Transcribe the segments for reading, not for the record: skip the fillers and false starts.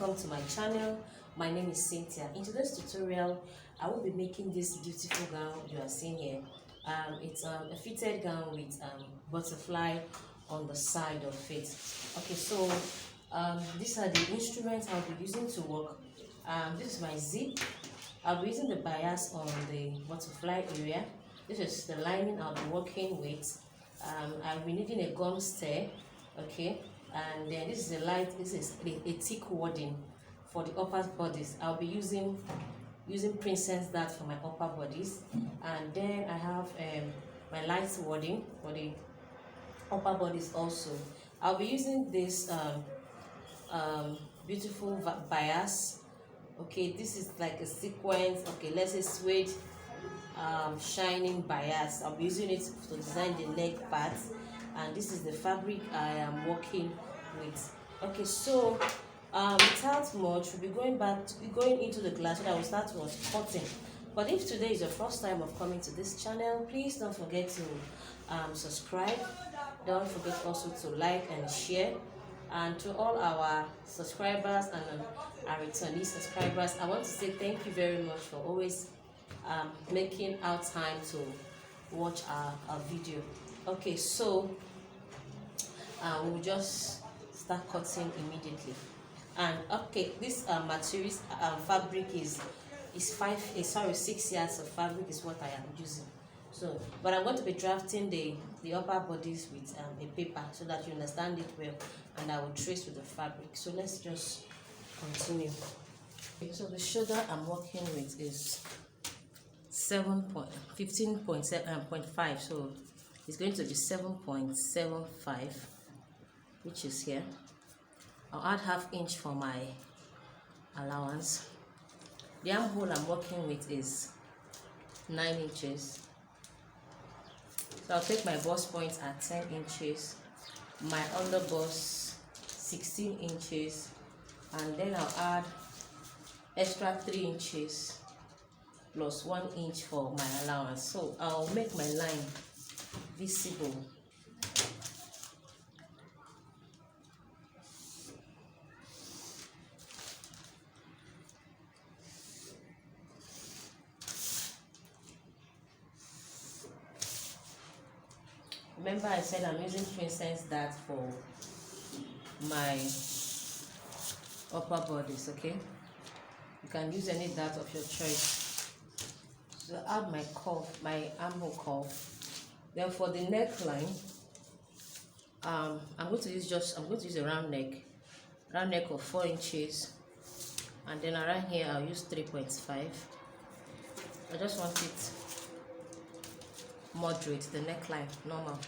welcome to my channel. My name is Cynthia. In today's tutorial, I will be making this beautiful gown you are seeing here. It's a fitted gown with butterfly on the side of it. Okay, so these are the instruments I'll be using to work. This is my zip. I'll be using the bias on the butterfly area. This is the lining I'll be working with. I'll be needing a gum stair, okay, and then this is a thick wadding for the upper bodies. I'll be using Princess Dart for my upper bodies, and then I have my light wadding for the upper bodies also. I'll be using this beautiful bias. Okay, this is like a sequence, okay, let's say suede shining bias. I'll be using it to design the neck part, and this is the fabric I am working with. Okay, so without much, we'll be going into the class so that we'll start with cutting. But if today is your first time of coming to this channel, please don't forget to subscribe. Don't forget also to like and share. And to all our subscribers and our returning subscribers, I want to say thank you very much for always making our time to watch our video. Okay, so we'll just start cutting immediately. And okay, this materials fabric is 6 yards of fabric is what I am using. So, but I'm going to be drafting the upper bodies with a paper so that you understand it well, and I will trace with the fabric. So let's just continue. Okay, so the shoulder I'm working with is 15.5, so it's going to be 7.75, which is here. I'll add ½ inch for my allowance. The armhole I'm working with is 9 inches. So I'll take my bust point at 10 inches, my underbust 16 inches, and then I'll add extra 3 inches plus 1 inch for my allowance. So I'll make my line visible. Remember I said I'm using Princess Dart for my upper bodies, okay? You can use any dart of your choice. So add my curve, my armhole curve. Then for the neckline, I'm going to use a round neck of 4 inches, and then around here I'll use 3.5. I just want it moderate, the neckline normal.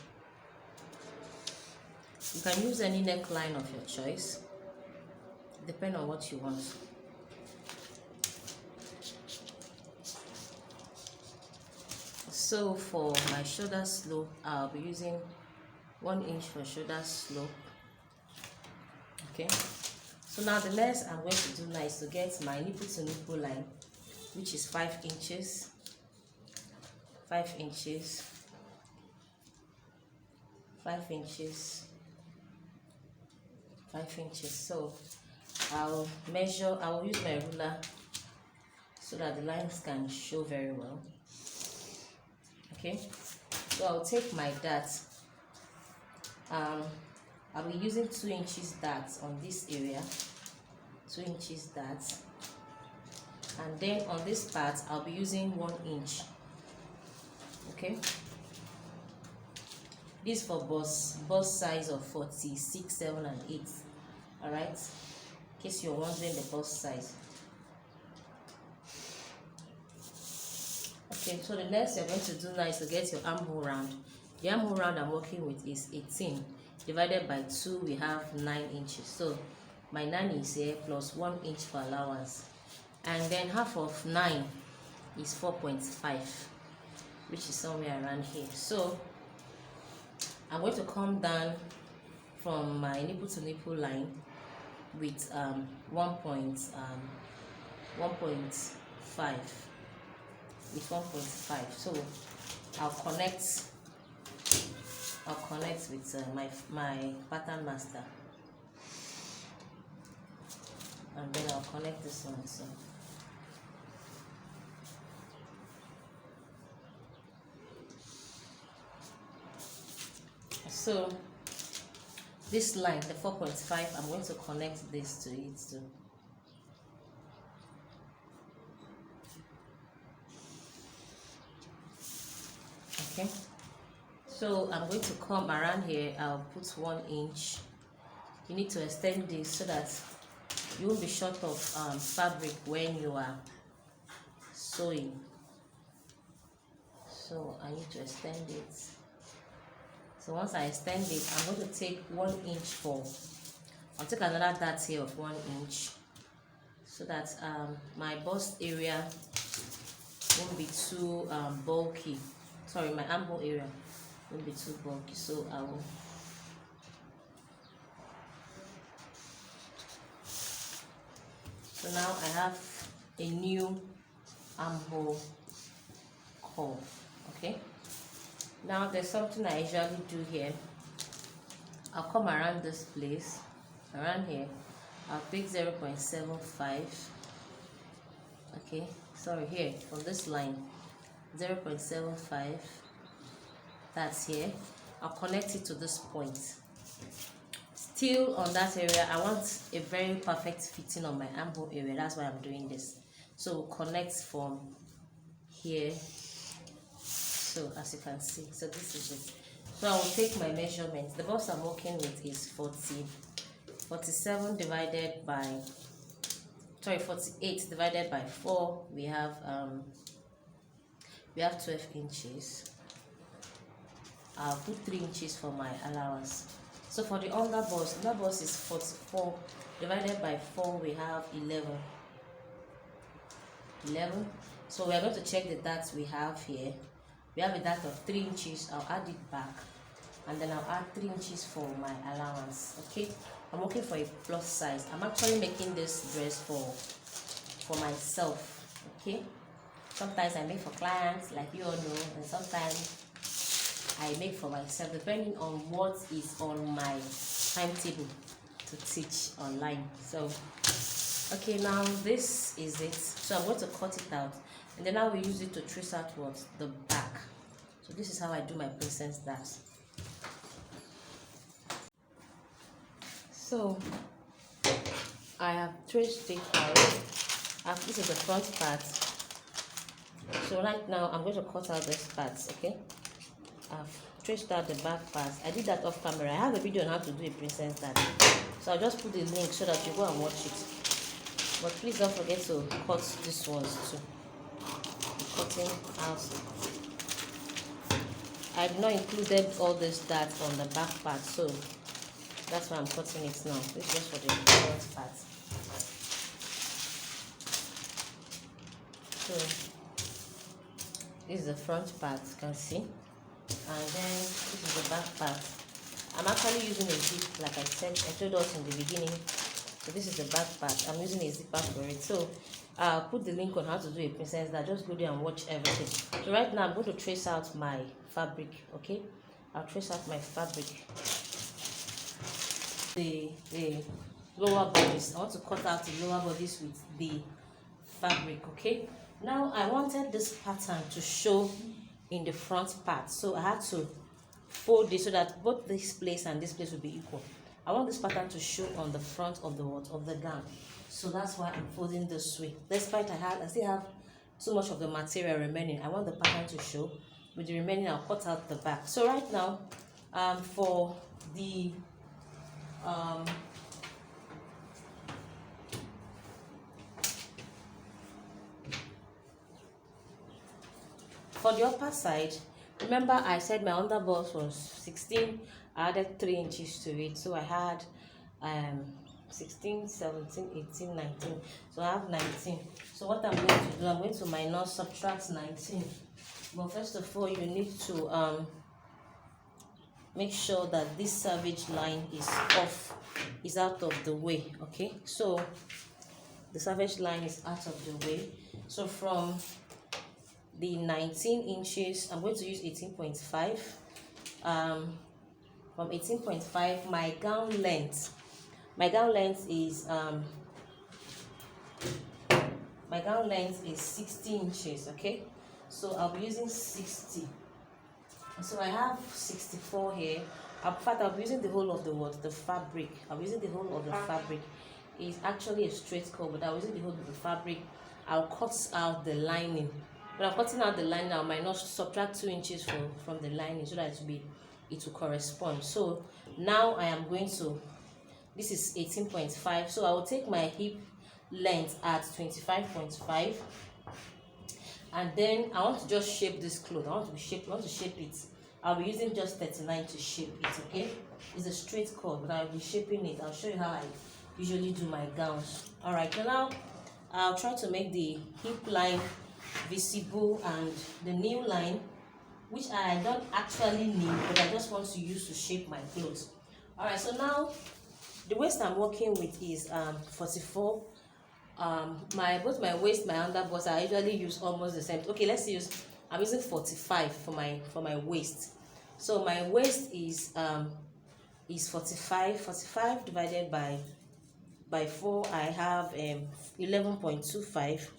You can use any neckline of your choice, depending on what you want. So for my shoulder slope, I'll be using 1 inch for shoulder slope. Okay, so now the next I'm going to do now is to get my nipple to nipple line, which is 5 inches. 5 inches, 5 inches, 5 inches. So I'll use my ruler so that the lines can show very well. Okay, so I'll take my dart. I'll be using 2 inches dart on this area, 2 inches dart, and then on this part I'll be using 1 inch. Okay, this for bust size of 46, 7 and 8. All right, in case you're wondering the bust size. Okay, so the next you're going to do now is to get your armhole round. The armhole round I'm working with is 18 divided by 2. We have 9 inches, so my 9 is here plus 1 inch for allowance, and then half of 9 is 4.5, which is somewhere around here. So I'm going to come down from my nipple to nipple line with 1.5 with 1.5. So I'll connect with my pattern master. and then I'll connect this one. So this line, the 4.5, I'm going to connect this to it too. Okay, so I'm going to come around here. I'll put 1 inch. You need to extend this so that you won't be short of fabric when you are sewing. So I need to extend it. So once I extend it, I'm going to take 1 inch I'll take another dart here of 1 inch so that my bust area won't be too bulky. Sorry, my armhole area won't be too bulky. So I will now I have a new armhole curve. Okay, now there's something I usually do here. I'll come around this place, around here. I'll pick 0.75. Okay, sorry, here from this line, 0.75. That's here. I'll connect it to this point. Still on that area, I want a very perfect fitting on my armhole area. That's why I'm doing this. So connect from here. So as you can see, so this is it. So I will take my measurements. The bust I'm working with is 48 divided by 4. We have 12 inches. I'll put 3 inches for my allowance. So for the under bust is 44 divided by 4. We have 11. So we are going to check the darts we have here. We have a dart of 3 inches. I'll add it back, and then I'll add 3 inches for my allowance. Okay, I'm looking for a plus size. I'm actually making this dress for myself. Okay, sometimes I make for clients, like you all know, and sometimes I make for myself, depending on what is on my timetable to teach online. So okay, now this is it. So I'm going to cut it out, and then I will use it to trace out what the back. So this is how I do my princess darts. So I have traced it out. This is the front part. So right now I'm going to cut out this part. Okay, I've traced out the back part. I did that off camera. I have a video on how to do a princess dart, so I'll just put the link so that you go and watch it. But please don't forget to cut these ones too. Cutting out. I've not included all this dart on the back part, so that's why I'm cutting it now. This is just for the front part. So this is the front part, you can see, and then this is the back part. I'm actually using a zip, like I said, I told us in the beginning. So this is the back part. I'm using a zipper for it. So I'll put the link on how to do a princess dart. Just go there and watch everything. So right now I'm going to trace out my fabric. Okay, I'll trace out my fabric. The lower bodies. I want to cut out the lower bodies with the fabric. Okay, now I wanted this pattern to show in the front part, so I had to fold it so that both this place and this place will be equal. I want this pattern to show on the front of the gown, so that's why I'm folding this way. Despite I still have too much of the material remaining, I want the pattern to show. With the remaining, I'll cut out the back. So right now, for the upper side, remember I said my under bust was 16. I added 3 inches to it, so I had 16, 17, 18, 19. So I have 19. So what I'm going to do, I'm going to minus subtract 19. But first of all, you need to make sure that this savage line is out of the way. Okay, so the savage line is out of the way. So from the 19 inches, I'm going to use 18.5. From 18.5, my gown length is My gown length is 60 inches, okay? So I'll be using 60. So I have 64 here. In fact, I'll be using the whole of the fabric. I'm using the whole of the fabric. It's actually a straight cut, but I'm using the whole of the fabric. I'll cut out the lining. When I'm cutting out the lining, I might not subtract 2 inches from the lining so that it will correspond. So now I am going to, this is 18.5. So I will take my hip length at 25.5. And then I want to just shape this cloth. I want to shape it. I'll be using just 39 to shape it, okay? It's a straight cut, but I'll be shaping it. I'll show you how I usually do my gowns. Alright, now I'll try to make the hip line visible and the new line, which I don't actually need, but I just want to use to shape my clothes. Alright, so now the waist I'm working with is 44. Both my waist, my underbust, I usually use almost the same. Okay, let's use, I'm using 45 for my waist. So my waist is 45 divided by 4. I have 11.25.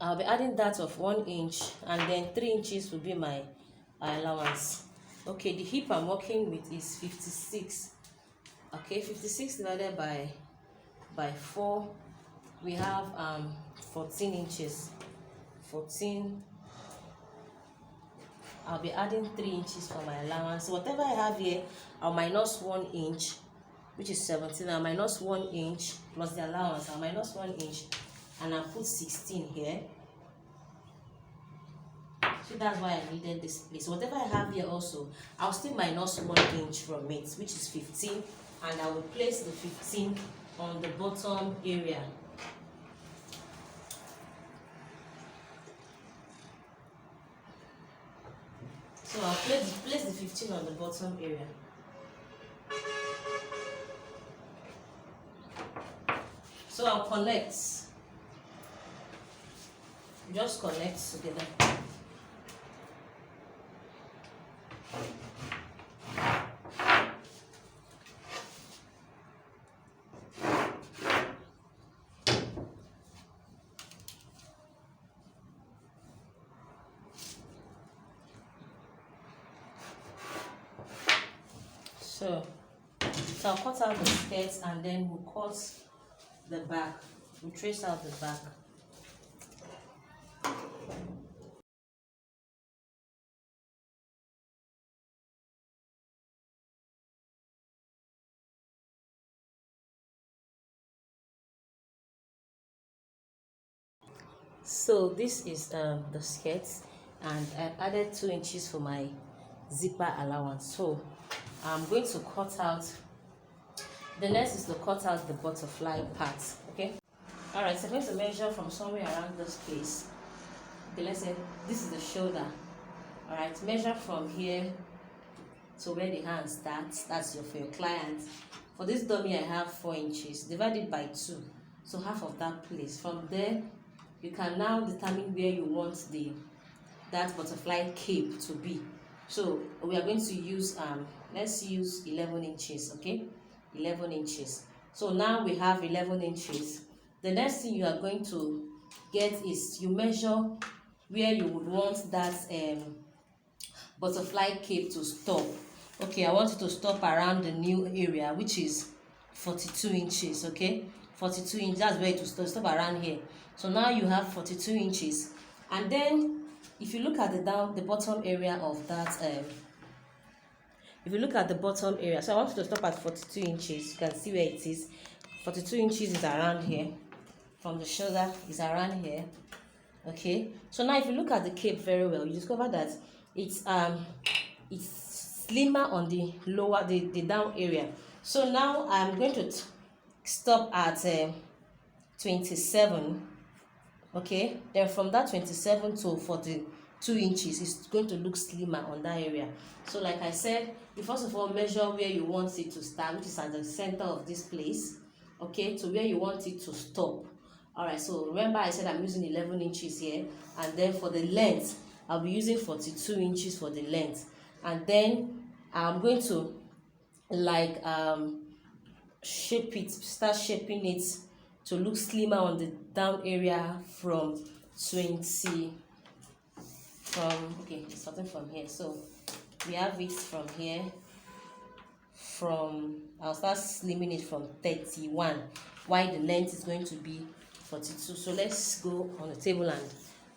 I'll be adding that of 1 inch, and then 3 inches will be my allowance. Okay, the hip I'm working with is 56. Okay, 56 divided by 4, we have 14 inches. 14. I'll be adding 3 inches for my allowance. So whatever I have here, I'll minus 1 inch, which is 17. I'll minus 1 inch plus the allowance. I'll minus 1 inch, and I'll put 16 here. So that's why I needed this place. So whatever I have here also, I'll still minus 1 inch from it, which is 15. And I will place the 15 on the bottom area. So I'll place the 15 on the bottom area. So I'll connect. Just connect together. So I'll cut out the skirts, and then we'll cut the back. We'll trace out the back. So this is the skirts, and I added 2 inches for my zipper allowance. So I'm going to cut out, the next is to cut out the butterfly part. Okay, all right, so I'm going to measure from somewhere around this place. Okay, let's say this is the shoulder. All right, measure from here to where the hand starts. That's for your client. For this dummy, I have 4 inches. Divide it by 2, so half of that place. From there, you can now determine where you want that butterfly cape to be. So we are going to use let's use 11 inches. Okay, 11 inches. So now we have 11 inches. The next thing you are going to get is you measure where you would want that butterfly cape to stop. Okay, I want it to stop around the new area, which is 42 inches. Okay, 42 inches, that's where it will stop around here. So now you have 42 inches, and then if you look at the bottom area of that if you look at the bottom area, so I want you to stop at 42 inches. You can see where it is. 42 inches is around here. From the shoulder is around here. Okay, so now if you look at the cape very well, you discover that it's slimmer on the lower, the down area. So now I'm going to stop at 27. Okay, then from that 27 to 42 inches, it's going to look slimmer on that area. So like I said, you first of all measure where you want it to start, which is at the center of this place, okay, to where you want it to stop. All right, so remember I said I'm using 11 inches here, and then for the length I'll be using 42 inches for the length, and then I'm going to start shaping it to look slimmer on the down area from 20 from okay, starting from here. So we have it from here, from I'll start slimming it from 31, while the length is going to be 42. So let's go on the table and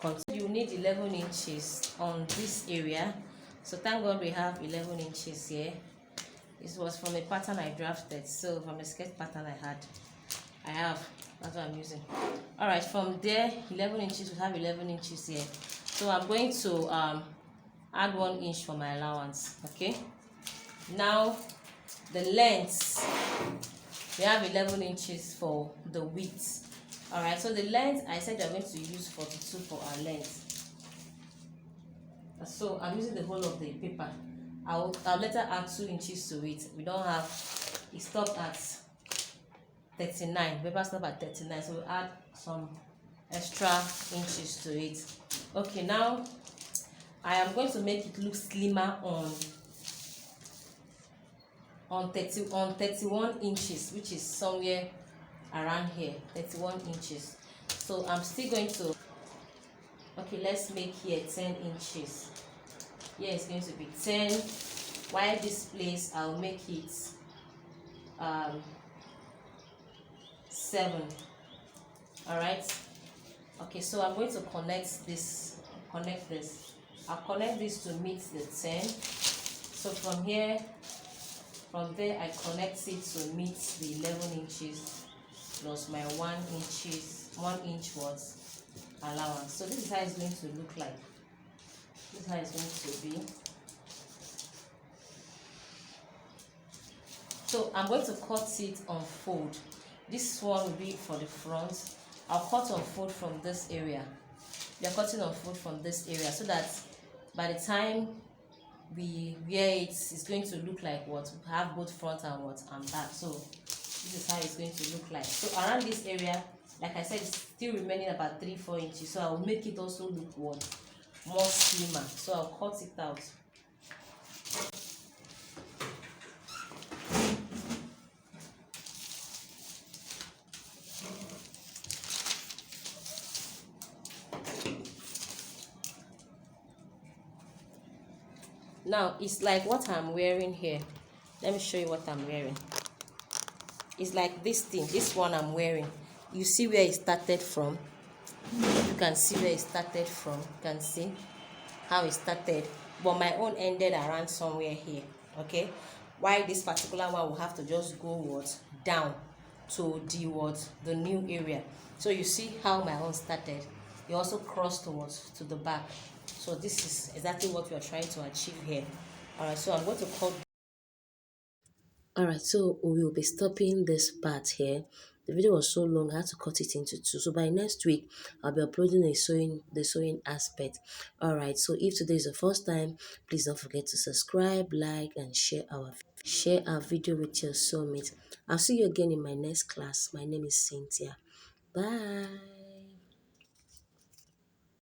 continue. You need 11 inches on this area. So thank God we have 11 inches here. This was from a pattern I drafted, so from a sketch pattern I have, that's what I'm using. All right, from there, 11 inches, we have 11 inches here. So I'm going to add 1 inch for my allowance. Okay, now the length, we have 11 inches for the width. All right, so the length, I said we're going to use 42 for our length. So I'm using the whole of the paper. I'll later add 2 inches to it. We don't have, it stopped at 39. Paper stopped at 39, so we'll add some extra inches to it. Okay, now I am going to make it look slimmer on 31 inches, which is somewhere around here, 31 inches. So I'm still going to, okay, let's make here 10 inches. Here it's going to be 10, while this place I'll make it 7. All right, okay, so I'm going to connect this. I'll connect this to meet the 10. So from here, from there I connect it to meet the 11 inches plus my 1 inch was allowance. So this is how it's going to look like. This is how it's going to be. So I'm going to cut it on fold. This one will be for the front. I'll cut on fold from this area. We are cutting on fold from this area so that by the time we wear it, it's going to look like what we have both front and back. So this is how it's going to look like. So around this area, like I said, it's still remaining about 3-4 inches. So I'll make it also look what more slimmer. So I'll cut it out. Now it's like what I'm wearing here. Let me show you what I'm wearing. It's like this thing, this one I'm wearing. You see where it started from? You can see where it started from. You can see how it started. But my own ended around somewhere here. Okay? While this particular one will have to just go down to the new area. So you see how my own started. It also crossed to the back. So this is exactly what we are trying to achieve here. All right, so I'm going to cut. All right, so we will be stopping this part here. The video was so long, I had to cut it into 2. So by next week, I'll be uploading the sewing aspect. All right, so if today is the first time, please don't forget to subscribe, like, and share our video with your soulmate. I'll see you again in my next class. My name is Cynthia. Bye.